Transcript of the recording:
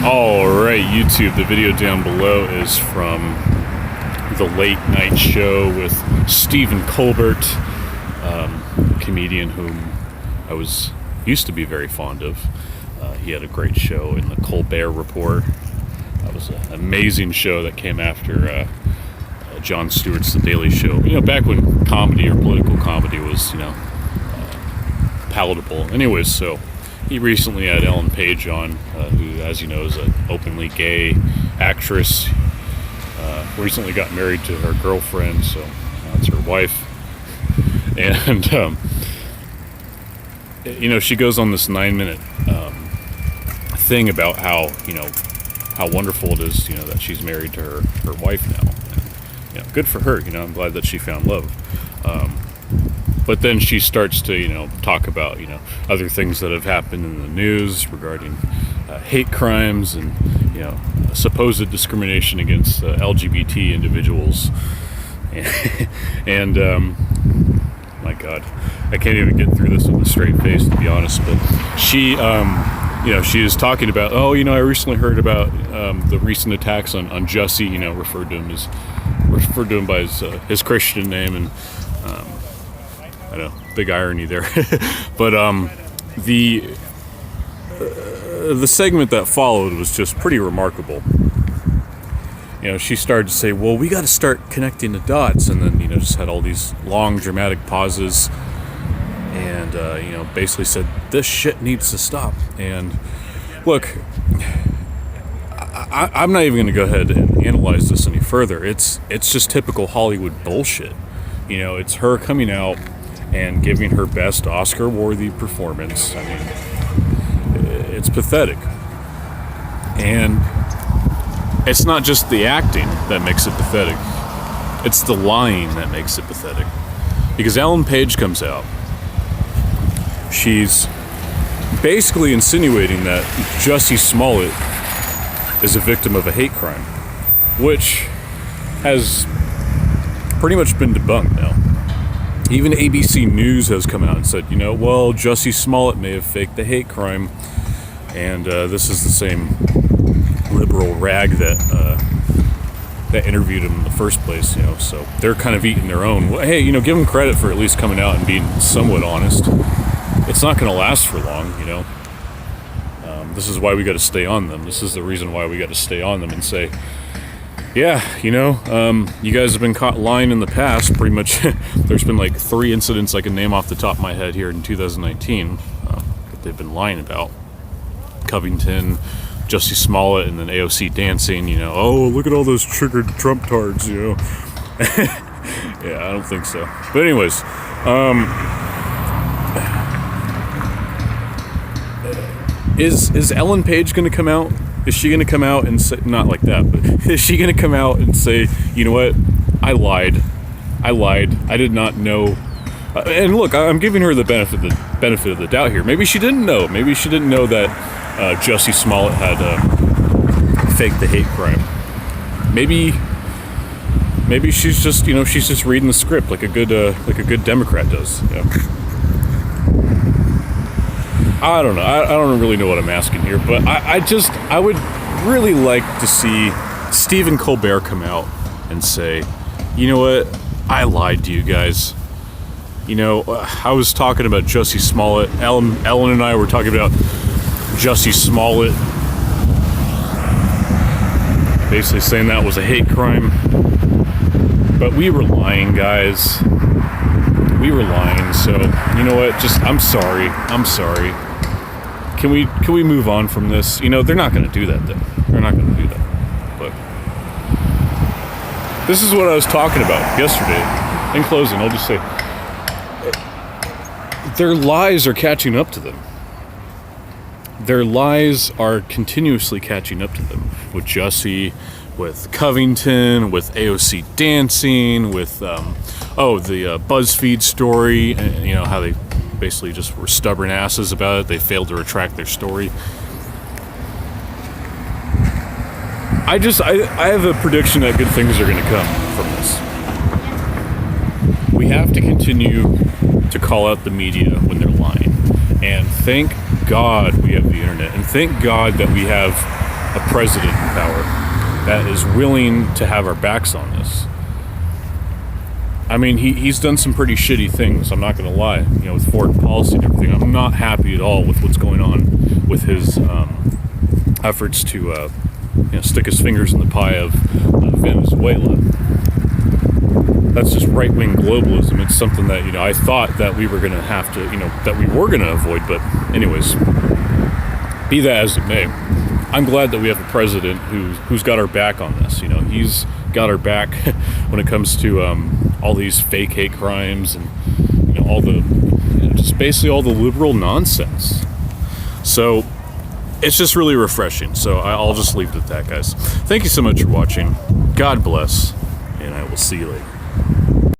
Alright, YouTube, the video down below is from the late night show with Stephen Colbert, comedian whom I used to be very fond of. He had a great show in the Colbert Report. That was an amazing show that came after Jon Stewart's The Daily Show. You know, back when comedy or political comedy was, palatable. Anyways, so he recently had Ellen Page on, who, as you know, is an openly gay actress. Recently got married to her girlfriend, so now it's her wife. And, she goes on this 9-minute thing about how wonderful it is, that she's married to her wife now. And, good for her, I'm glad that she found love. But then she starts to, talk about, other things that have happened in the news regarding hate crimes and, supposed discrimination against LGBT individuals. And my God, I can't even get through this with a straight face, to be honest. But she, she is talking about, I recently heard about the recent attacks on Jussie, referred to him by his Christian name, and I know, big irony there. But the segment that followed was just pretty remarkable. She started to say, well, we got to start connecting the dots, and then just had all these long dramatic pauses, and basically said this shit needs to stop. And look, I'm not even going to go ahead and analyze this any further. It's just typical Hollywood bullshit. It's her coming out and giving her best Oscar-worthy performance. I mean, it's pathetic. And it's not just the acting that makes it pathetic. It's the lying that makes it pathetic. Because Ellen Page comes out. She's basically insinuating that Jussie Smollett is a victim of a hate crime, which has pretty much been debunked now. Even ABC News has come out and said, Jussie Smollett may have faked the hate crime, and this is the same liberal rag that interviewed him in the first place, so they're kind of eating their own. Well, hey, give them credit for at least coming out and being somewhat honest. It's not going to last for long, This is why we got to stay on them. This is the reason why we got to stay on them and say, yeah, you guys have been caught lying in the past. Pretty much, there's been like 3 incidents I can name off the top of my head here in 2019 that they've been lying about. Covington, Jussie Smollett, and then AOC dancing, oh, look at all those triggered Trump tards, Yeah, I don't think so. But anyways, is Ellen Page going to come out? Is she going to come out and say, not like that, but is she going to come out and say, you know what, I lied, I did not know, and look, I'm giving her the benefit of the doubt here. Maybe she didn't know that Jussie Smollett had faked the hate crime. Maybe she's just, she's just reading the script like a good Democrat does. I don't know. I don't really know what I'm asking here, but I would really like to see Stephen Colbert come out and say, you know what, I lied to you guys. I was talking about Jussie Smollett. Ellen and I were talking about Jussie Smollett, basically saying that was a hate crime. But we were lying, guys. We were lying. So, you know what? I'm sorry. Can we move on from this? They're not going to do that, though. They're not going to do that. But this is what I was talking about yesterday. In closing, I'll just say, their lies are catching up to them. Their lies are continuously catching up to them. With Jussie, with Covington, with AOC dancing, with, the BuzzFeed story, how they basically just were stubborn asses about it. They failed to retract their story. I have a prediction that good things are going to come from this. We have to continue to call out the media when they're lying. And thank God we have the internet. And thank God that we have a president in power that is willing to have our backs on this. I mean, he's done some pretty shitty things, I'm not going to lie, with foreign policy and everything. I'm not happy at all with what's going on with his efforts to stick his fingers in the pie of Venezuela. That's just right-wing globalism. It's something that, I thought that we were going to have to, that we were going to avoid. But anyways, be that as it may, I'm glad that we have a president who's got our back on this. He's got our back when it comes to all these fake hate crimes and all the just basically all the liberal nonsense. So it's just really refreshing. So I'll just leave it at that, guys. Thank you so much for watching. God bless, and I will see you later.